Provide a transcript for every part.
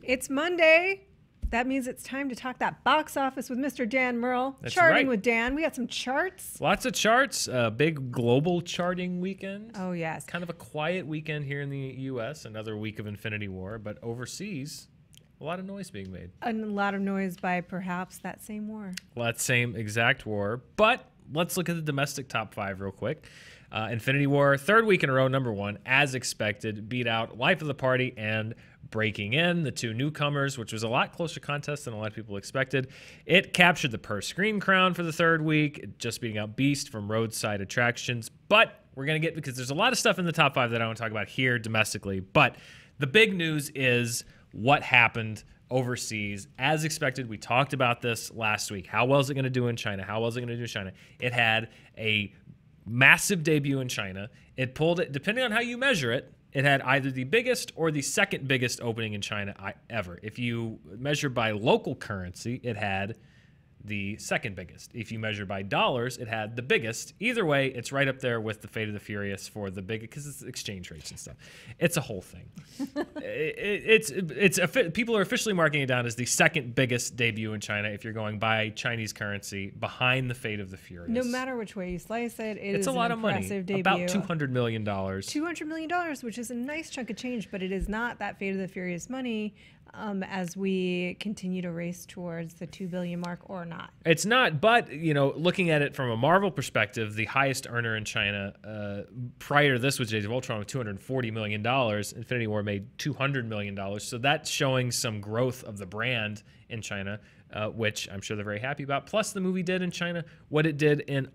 It's Monday. That means it's time to talk that box office with Mr. Dan Murrell. That's Charting right. with Dan. We got some charts. Lots of charts. Big global charting weekend. Oh, yes. Kind of a quiet weekend here in the U.S. Another week of Infinity War. But overseas, a lot of noise being made. And a lot of noise by perhaps that same war. Well, that same exact war. But let's look at the domestic top 5 real quick. Infinity War, third week in a row, #1, as expected, beat out Life of the Party and Breaking In, the two newcomers, which was a lot closer contest than a lot of people expected. It captured the per screen crown for the third week, just beating out Beast from Roadside Attractions. But we're going to get, because there's a lot of stuff in the top 5 that I want to talk about here domestically. But the big news is what happened overseas. As expected, we talked about this last week. How well is it going to do in China? How well is it going to do in China? It had a massive debut in China. It pulled it, depending on how you measure it, it had either the biggest or the second biggest opening in China ever. If you measure by local currency, it had the second biggest. If you measure by dollars, it had the biggest. Either way, it's right up there with the Fate of the Furious for the biggest, because it's exchange rates and stuff. It's a whole thing. People are officially marking it down as the second biggest debut in China if you're going by Chinese currency, behind the Fate of the Furious. No matter which way you slice it, it's a lot of money. Debut. About $200 million. $200 million, which is a nice chunk of change, but it is not that Fate of the Furious money as we continue to race towards the 2 billion mark or not. It's not, but, you know, looking at it from a Marvel perspective, the highest earner in China prior to this was Age of Ultron with $240 million. Infinity War made $200 million. So that's showing some growth of the brand in China, which I'm sure they're very happy about. Plus, the movie did in China what it did in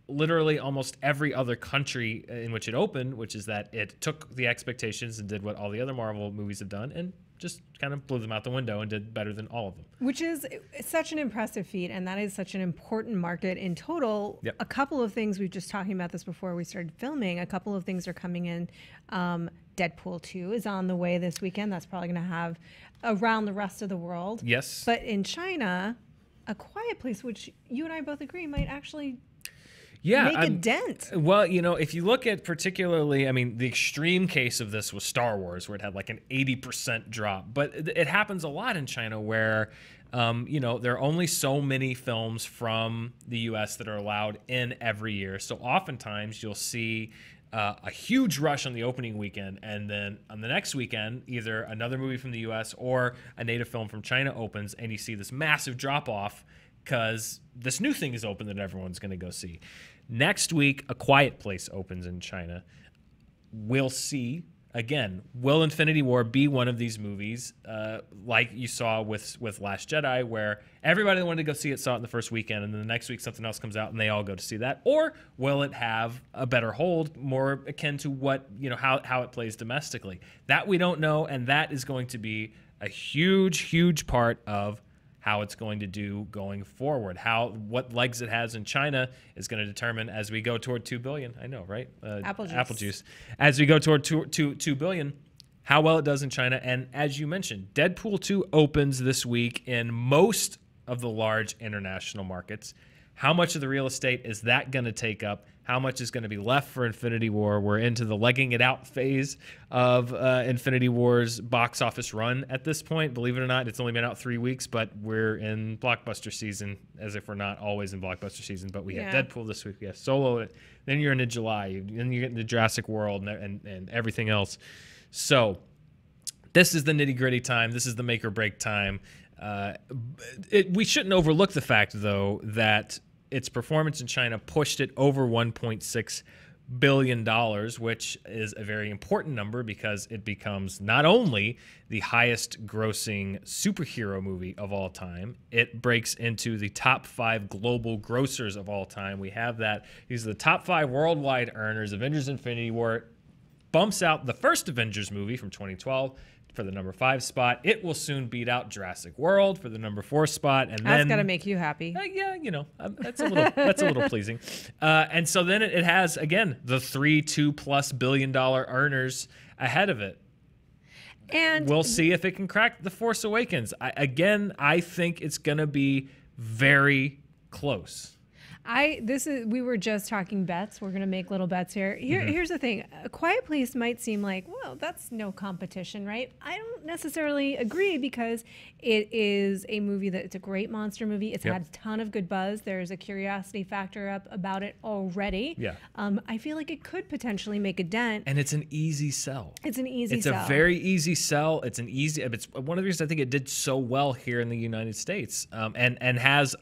literally almost every other country in which it opened, which is that it took the expectations and did what all the other Marvel movies have done and just kind of blew them out the window and did better than all of them. Which is such an impressive feat, and that is such an important market in total. Yep. A couple of things, we were just talking about this before we started filming, a couple of things are coming in. Deadpool 2 is on the way this weekend. That's probably going to have around the rest of the world. Yes. But in China, A Quiet Place, which you and I both agree might actually make a dent. Well, you know, if you look at particularly, I mean, the extreme case of this was Star Wars, where it had like an 80% drop. But it happens a lot in China where, you know, there are only so many films from the U.S. that are allowed in every year. So oftentimes you'll see a huge rush on the opening weekend, and then on the next weekend, either another movie from the U.S. or a native film from China opens, and you see this massive drop-off because this new thing is open that everyone's going to go see. Next week, A Quiet Place opens in China. We'll see. Again, will Infinity War be one of these movies like you saw with Last Jedi, where everybody that wanted to go see it saw it in the first weekend, and then the next week something else comes out and they all go to see that? Or will it have a better hold, more akin to what, you know, how it plays domestically? That we don't know, and that is going to be a huge, huge part of how it's going to do going forward. What legs it has in China is going to determine as we go toward 2 billion. I know, right? Apple juice. As we go toward 2 billion, how well it does in China. And as you mentioned, Deadpool 2 opens this week in most of the large international markets. How much of the real estate is that going to take up? How much is going to be left for Infinity War? We're into the legging it out phase of Infinity War's box office run at this point. Believe it or not, it's only been out 3 weeks, but we're in blockbuster season, as if we're not always in blockbuster season. But we have Deadpool this week, we have Solo, then you're into July, then you get into Jurassic World and everything else. So this is the nitty-gritty time. This is the make or break time. We shouldn't overlook the fact, though, that its performance in China pushed it over $1.6 billion, which is a very important number because it becomes not only the highest grossing superhero movie of all time, it breaks into the top 5 global grossers of all time. We have that. These are the top 5 worldwide earners. Avengers Infinity War bumps out the first Avengers movie from 2012 for the number 5 spot. It will soon beat out Jurassic World for the number 4 spot, and that's got to make you happy. Yeah, you know, that's a little pleasing. And so then it has again the 2+ billion earners ahead of it, and we'll see if it can crack The Force Awakens. I think it's gonna be very close. We were just talking bets. We're gonna make little bets here. Here's the thing. A Quiet Place might seem like, well, that's no competition, right? I don't don't necessarily agree because it is a movie it's a great monster movie. It's had a ton of good buzz. There's a curiosity factor up about it already. Yeah. I feel like it could potentially make a dent. And it's an easy sell. It's an easy sell. It's a very easy sell. It's one of the reasons I think it did so well here in the United States, and has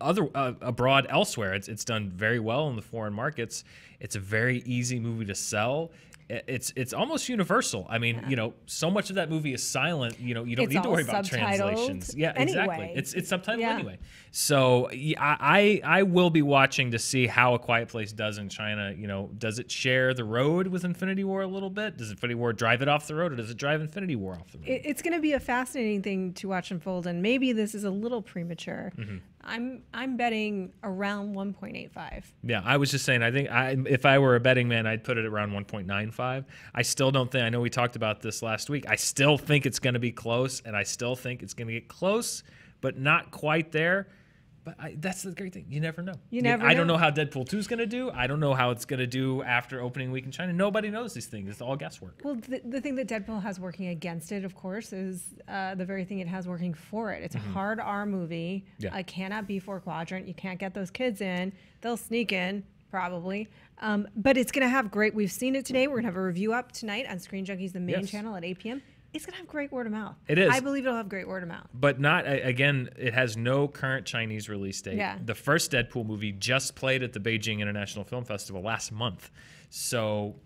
abroad elsewhere. It's done very well in the foreign markets. It's a very easy movie to sell. It's almost universal. I mean, so much of that movie is silent. You don't need to worry about translations. Yeah, exactly. Anyway. It's subtitled anyway. So I will be watching to see how A Quiet Place does in China. Does it share the road with Infinity War a little bit? Does Infinity War drive it off the road, or does it drive Infinity War off the road? It's going to be a fascinating thing to watch unfold, and maybe this is a little premature. Mm-hmm. I'm betting around 1.85. Yeah, I was just saying, I think if I were a betting man, I'd put it around 1.95. I still don't think, I know we talked about this last week, I still think it's going to be close, and I still think it's going to get close, but not quite there. But that's the great thing. You never know. I don't know how Deadpool 2 is going to do. I don't know how it's going to do after opening week in China. Nobody knows these things. It's all guesswork. Well, the thing that Deadpool has working against it, of course, is the very thing it has working for it. It's a hard R movie. Yeah. It cannot be 4-quadrant. You can't get those kids in. They'll sneak in, probably. But it's going to have great. We've seen it today. We're going to have a review up tonight on ScreenJunkies, the main channel at 8 p.m. It's going to have great word of mouth. It is. I believe it'll have great word of mouth. But not, again, it has no current Chinese release date. Yeah. The first Deadpool movie just played at the Beijing International Film Festival last month. So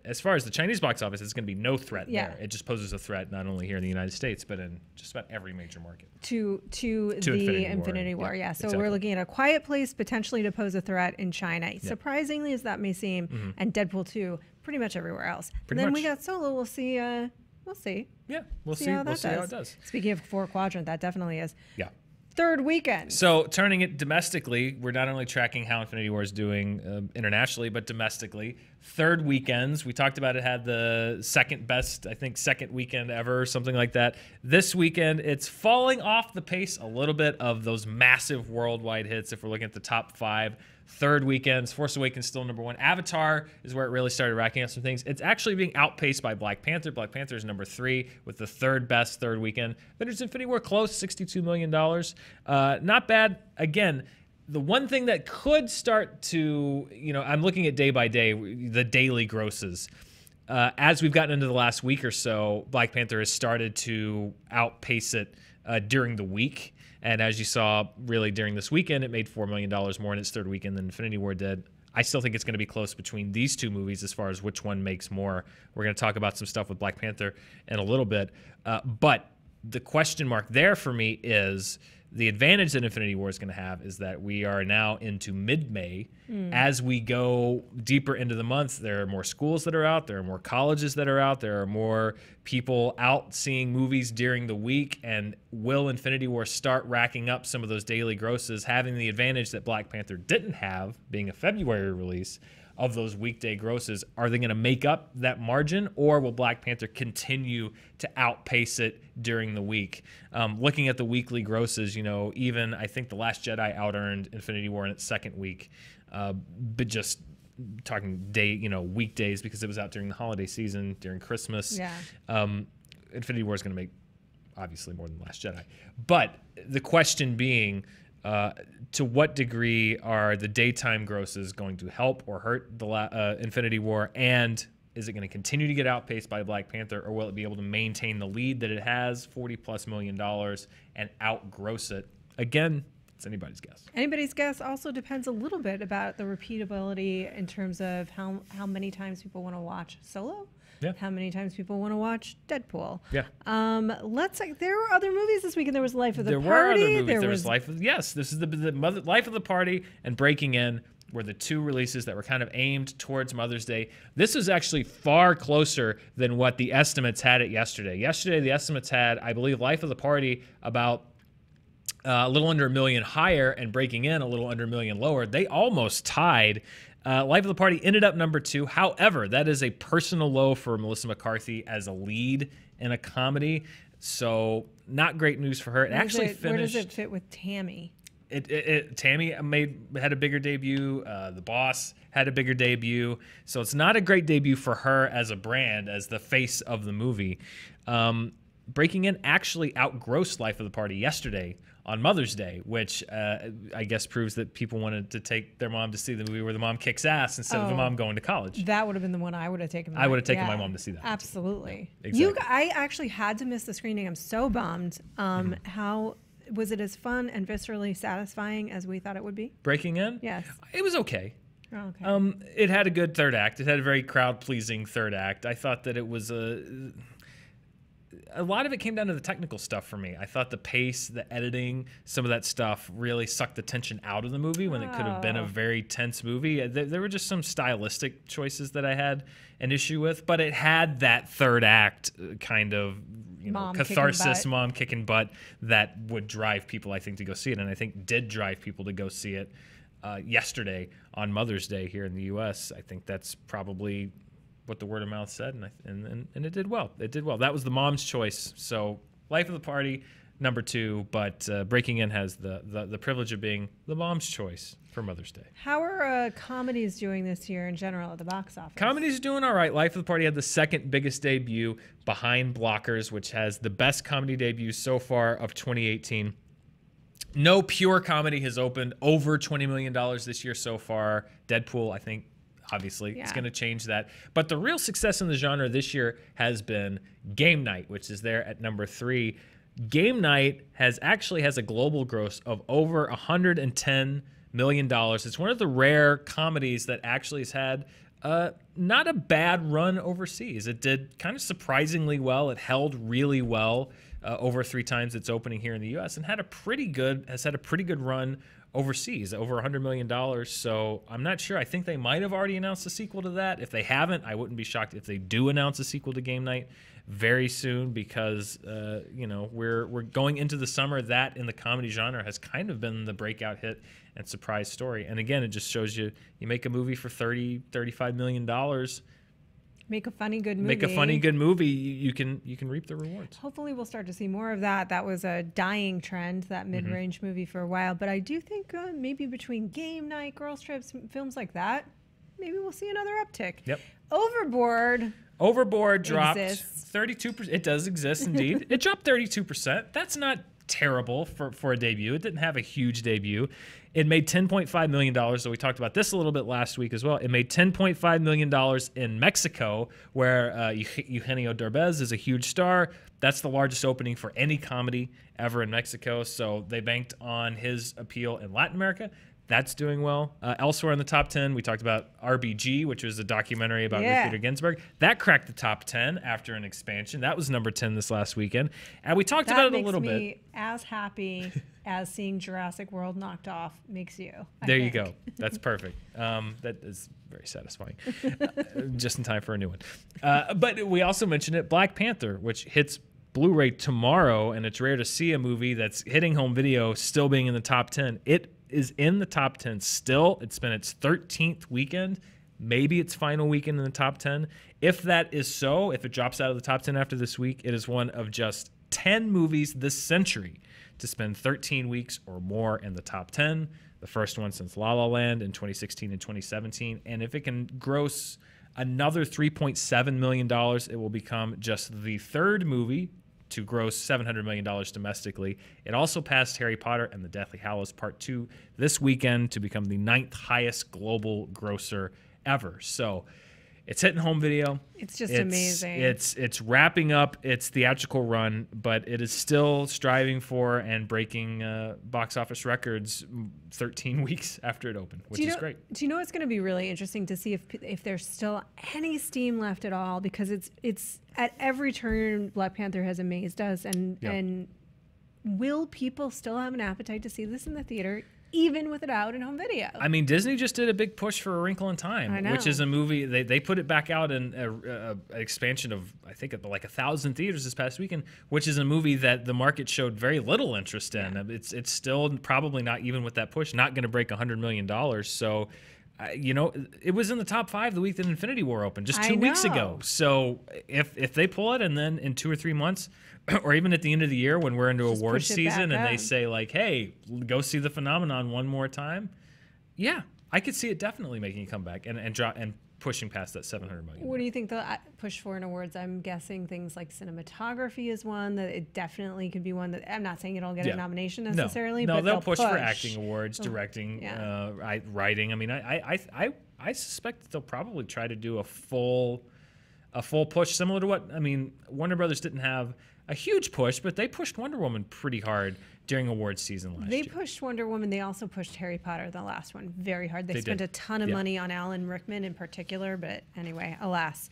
as far as the Chinese box office, it's going to be no threat there. It just poses a threat not only here in the United States, but in just about every major market. To the Infinity War. Yeah. So we're looking at A Quiet Place potentially to pose a threat in China. Yeah. Surprisingly as that may seem, and Deadpool 2 pretty much everywhere else. We got Solo. We'll see. We'll see. Yeah, we'll see how it does. Speaking of 4-quadrant, that definitely is. Yeah. Third weekend. So turning it domestically, we're not only tracking how Infinity War is doing internationally, but domestically. Third weekends, we talked about it had the second best, I think, second weekend ever, or something like that. This weekend, it's falling off the pace a little bit of those massive worldwide hits if we're looking at the top 5. Third weekends, Force Awakens still number 1. Avatar is where it really started racking up some things. It's actually being outpaced by Black Panther. Black Panther is number 3 with the third best third weekend. Avengers Infinity War close, $62 million. Not bad. Again, the one thing that could start to, I'm looking at day by day, the daily grosses. As we've gotten into the last week or so, Black Panther has started to outpace it during the week. And as you saw, really during this weekend, it made $4 million more in its third weekend than Infinity War did. I still think it's going to be close between these two movies as far as which one makes more. We're going to talk about some stuff with Black Panther in a little bit. But the question mark there for me is the advantage that Infinity War is going to have is that we are now into mid-May. As we go deeper into the month, there are more schools that are out. There are more colleges that are out. There are more people out seeing movies during the week. And will Infinity War start racking up some of those daily grosses, having the advantage that Black Panther didn't have, being a February release, of those weekday grosses? Are they going to make up that margin, or will Black Panther continue to outpace it during the week? Looking at the weekly grosses, even I think The Last Jedi out-earned Infinity War in its second week, but just talking weekdays because it was out during the holiday season, during Christmas. Yeah. Infinity War is going to make obviously more than The Last Jedi. But the question being, to what degree are the daytime grosses going to help or hurt the Infinity War? And is it going to continue to get outpaced by Black Panther, or will it be able to maintain the lead that it has, $40+ million, and outgross it? Again, it's anybody's guess. Anybody's guess. Also depends a little bit about the repeatability in terms of how many times people want to watch Solo. Yeah. How many times people want to watch Deadpool. Yeah. There were other movies this weekend. There was Life of the Party. There were other movies. There was Life of... Yes, this is the Life of the Party and Breaking In were the two releases that were kind of aimed towards Mother's Day. This was actually far closer than what the estimates had it yesterday. Yesterday, the estimates had, I believe, Life of the Party about a little under 1 million higher and Breaking In a little under 1 million lower. They almost tied. Life of the Party ended up number 2. However, that is a personal low for Melissa McCarthy as a lead in a comedy. So not great news for her. Where does it fit with Tammy? Tammy had a bigger debut. The Boss had a bigger debut. So it's not a great debut for her as a brand, as the face of the movie. Breaking In actually outgrossed Life of the Party yesterday on Mother's Day, which I guess proves that people wanted to take their mom to see the movie where the mom kicks ass instead of the mom going to college. That would have been the one I would have taken. I would have taken my mom to see that. Absolutely. Yeah, exactly. I actually had to miss the screening. I'm so bummed. How was it as fun and viscerally satisfying as we thought it would be? Breaking In? Yes. It was okay. Oh, okay. It had a good third act. It had a very crowd-pleasing third act. I thought that it was a lot of it came down to the technical stuff for me. I thought the pace, the editing, some of that stuff really sucked the tension out of the movie when it could have been a very tense movie. There were just some stylistic choices that I had an issue with, but it had that third act kind of catharsis, mom kicking butt that would drive people, I think, to go see it, and I think did drive people to go see it yesterday on Mother's Day here in the U.S. I think that's probably what the word of mouth said, and it did well. It did well. That was the mom's choice. So Life of the Party, number 2, but Breaking In has the privilege of being the mom's choice for Mother's Day. How are comedies doing this year in general at the box office? Comedies doing all right. Life of the Party had the second biggest debut behind Blockers, which has the best comedy debut so far of 2018. No pure comedy has opened over $20 million this year so far. Deadpool, I think, obviously, it's going to change that. But the real success in the genre this year has been Game Night, which is there at number 3. Game Night has a global gross of over $110 million. It's one of the rare comedies that actually has had not a bad run overseas. It did kind of surprisingly well. It held really well over 3 times its opening here in the U.S. and has had a pretty good run overseas, over $100 million. So I'm not sure. I think they might have already announced a sequel to that. If they haven't, I wouldn't be shocked if they do announce a sequel to Game Night very soon, because we're going into the summer. That in the comedy genre has kind of been the breakout hit and surprise story. And again, it just shows you make a movie for $35 million. Make a funny, good movie. Make a funny, good movie. You can reap the rewards. Hopefully, we'll start to see more of that. That was a dying trend, that mid-range movie for a while. But I do think maybe between Game Night, Girls Trips, films like that, maybe we'll see another uptick. Yep. Overboard dropped 32%. It does exist, indeed. It dropped 32%. That's not terrible for a debut. It didn't have a huge debut. It made $10.5 million, so we talked about this a little bit last week as well. It made $10.5 million in Mexico, where Eugenio Derbez is a huge star. That's the largest opening for any comedy ever in Mexico, so they banked on his appeal in Latin America. That's doing well. Elsewhere in the top 10, we talked about RBG, which was a documentary about Ruth Bader Ginsburg. That cracked the top 10 after an expansion. That was number 10 this last weekend. And we talked about it a little bit. That makes me as happy as seeing Jurassic World knocked off makes you. There you go. That's perfect. That is very satisfying. Just in time for a new one. But we also mentioned it, Black Panther, which hits Blu-ray tomorrow, and it's rare to see a movie that's hitting home video still being in the top 10. It is in the top 10 still. It's been its 13th weekend, maybe its final weekend in the top 10. If that is so, if it drops out of the top 10 after this week, it is one of just 10 movies this century to spend 13 weeks or more in the top 10. The first one since La La Land in 2016 and 2017. And if it can gross another $3.7 million, it will become just the third movie to gross $700 million domestically. It also passed Harry Potter and the Deathly Hallows Part 2 this weekend to become the 9th highest global grosser ever. So it's hitting home video. It's just amazing. It's wrapping up its theatrical run, but it is still striving for and breaking box office records 13 weeks after it opened, which is great. Do you know what's going to be really interesting to see if there's still any steam left at all? Because it's at every turn, Black Panther has amazed us, and will people still have an appetite to see this in the theater, even with it out in home video? I mean, Disney just did a big push for A Wrinkle in Time, which is a movie. They put it back out in an expansion of, I think, like 1,000 theaters this past weekend, which is a movie that the market showed very little interest in. Yeah. It's still probably not, even with that push, not going to break $100 million. So, it was in the top 5 the week that Infinity War opened, just 2 weeks ago. So if they pull it, and then in 2 or 3 months, or even at the end of the year when we're into awards season and they say like, hey, go see The Phenomenon one more time. Yeah, I could see it definitely making a comeback and pushing past that $700 million. What do you think they'll push for in awards? I'm guessing things like cinematography is one that it definitely could be one that I'm not saying it'll get a nomination necessarily. No, but they'll push for acting awards, directing, writing. I mean, I suspect that they'll probably try to do a full push, similar to what, I mean, Warner Brothers didn't have a huge push, but they pushed Wonder Woman pretty hard during awards season last year. They pushed Wonder Woman. They also pushed Harry Potter, the last one, very hard. They spent a ton of money on Alan Rickman in particular, but anyway, alas.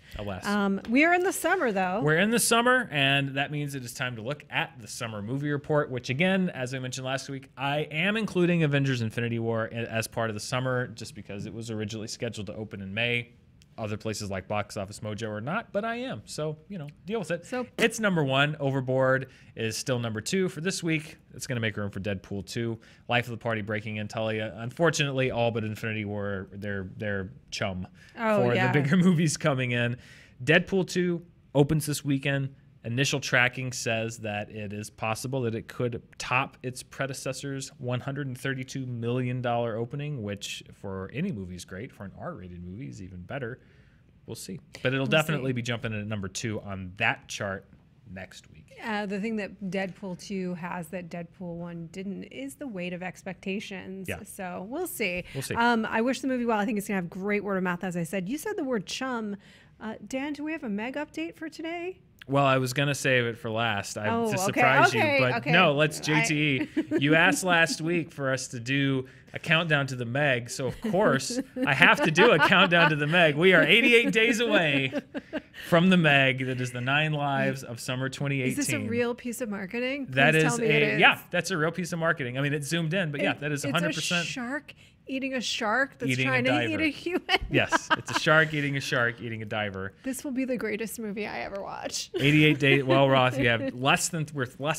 We are in the summer, though. We're in the summer, and that means it is time to look at the summer movie report, which, again, as I mentioned last week, I am including Avengers Infinity War as part of the summer just because it was originally scheduled to open in May. Other places like Box Office Mojo are not, but I am. So, deal with it. So it's number 1. Overboard is still number 2 for this week. It's going to make room for Deadpool 2. Life of the Party breaking in. Talia, unfortunately, all but Infinity War, they're chum for the bigger movies coming in. Deadpool 2 opens this weekend. Initial tracking says that it is possible that it could top its predecessor's $132 million opening, which for any movie is great. For an R-rated movie is even better. We'll see. But it'll definitely be jumping in at number 2 on that chart next week. The thing that Deadpool 2 has that Deadpool 1 didn't is the weight of expectations. Yeah. So we'll see. I wish the movie well. I think it's going to have great word of mouth, as I said. You said the word chum. Dan, do we have a Meg update for today? Well, I was going to save it for last to surprise you, but no, let's JTE. You asked last week for us to do a countdown to the Meg, so of course I have to do a countdown to the Meg. We are 88 days away from the Meg. That is the 9 Lives of Summer 2018. Is this a real piece of marketing? Please that is tell me it is. Yeah, that's a real piece of marketing. I mean, it's zoomed in, but yeah, that is 100%. It's a shark eating a shark that's trying to eat a human. Yes, it's a shark eating a diver. This will be the greatest movie I ever watch. 88 days. Well, Roth, you have we're less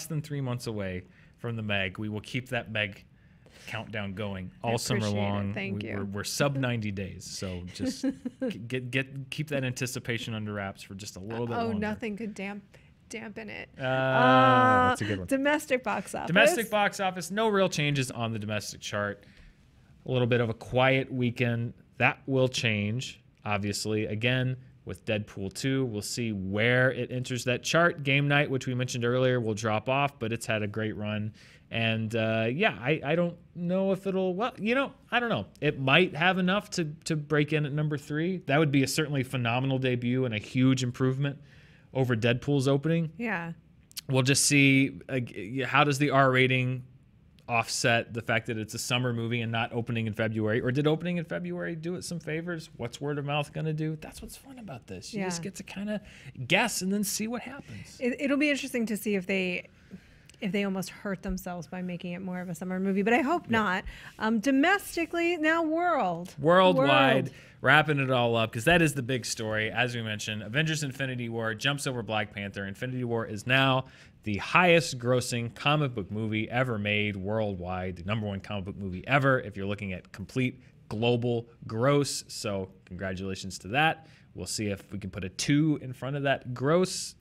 than 3 months away from the Meg. We will keep that Meg countdown going all summer long. Thank you. We're sub 90 days, so just keep that anticipation under wraps for just a little bit longer. Nothing could dampen it. That's a good one. Domestic box office. Domestic box office. No real changes on the domestic chart. A little bit of a quiet weekend. That will change, obviously. Again, with Deadpool 2, we'll see where it enters that chart. Game Night, which we mentioned earlier, will drop off, but it's had a great run. And, I don't know if it'll... Well, I don't know. It might have enough to break in at number 3. That would be a certainly phenomenal debut and a huge improvement over Deadpool's opening. Yeah. We'll just see how does the R rating offset the fact that it's a summer movie and not opening in February, or did opening in February do it some favors? What's word of mouth going to do? That's what's fun about this. You just get to kind of guess and then see what happens. It'll be interesting to see if they almost hurt themselves by making it more of a summer movie, but I hope not. Domestically, now worldwide, wrapping it all up, because that is the big story. As we mentioned, Avengers Infinity War jumps over Black Panther. Infinity War is now the highest grossing comic book movie ever made worldwide, the number 1 comic book movie ever if you're looking at complete global gross. So congratulations to that. We'll see if we can put a 2 in front of that gross.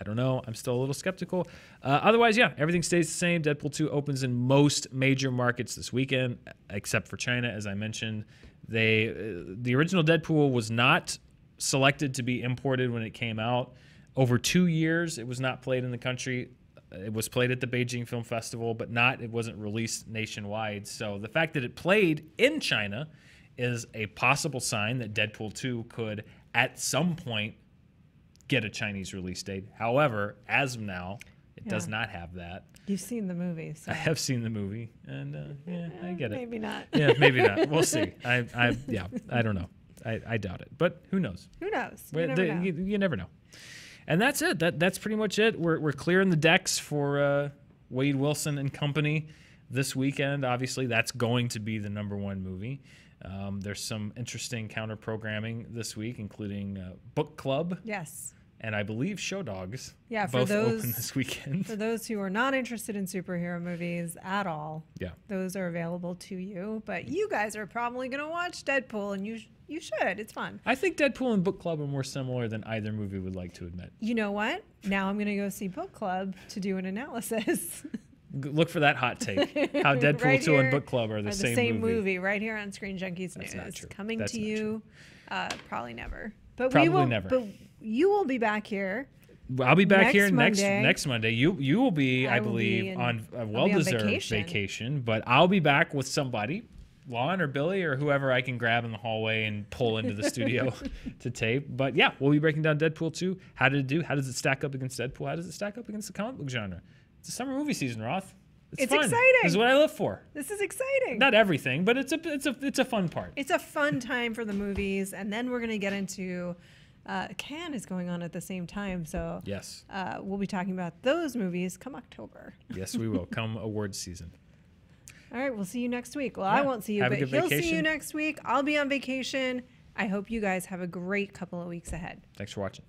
I don't know. I'm still a little skeptical. Otherwise, everything stays the same. Deadpool 2 opens in most major markets this weekend, except for China, as I mentioned. The original Deadpool was not selected to be imported when it came out. Over 2 years, it was not played in the country. It was played at the Beijing Film Festival, but it wasn't released nationwide. So the fact that it played in China is a possible sign that Deadpool 2 could, at some point, get a Chinese release date. However, as of now, it does not have that. You've seen the movie. So. I have seen the movie, and I get it. Maybe not. Yeah, maybe not. We'll see. I don't know. I doubt it, but who knows? Who knows? You never know. And that's it. That's pretty much it. We're clearing the decks for Wade Wilson and company this weekend. Obviously, that's going to be the number 1 movie. There's some interesting counter programming this week, including Book Club. Yes. And I believe Show Dogs. Yeah, both open this weekend. For those who are not interested in superhero movies at all, those are available to you. But you guys are probably going to watch Deadpool, and you should. It's fun. I think Deadpool and Book Club are more similar than either movie would like to admit. You know what? Now I'm going to go see Book Club to do an analysis. Look for that hot take. How Deadpool 2 and Book Club are the same movie. Right here on Screen Junkies News. Not true. Coming to you Probably never. But Probably we will, never. But you will be back here. I'll be back here Monday. next Monday. You will be, I believe, on a well-deserved vacation. But I'll be back with somebody, Lon or Billy or whoever I can grab in the hallway and pull into the studio to tape. But yeah, we'll be breaking down Deadpool 2. How did it do? How does it stack up against Deadpool? How does it stack up against the comic book genre? It's a summer movie season, Roth. It's fun. Exciting. This is what I live for. This is exciting. Not everything, but it's a fun part. It's a fun time for the movies, and then we're gonna get into. Cannes is going on at the same time, so yes, we'll be talking about those movies come October. Yes, we will. Come awards season. All right, we'll see you next week. Well, yeah. I won't see you, but he'll see you next week. I'll be on vacation. I hope you guys have a great couple of weeks ahead. Thanks for watching.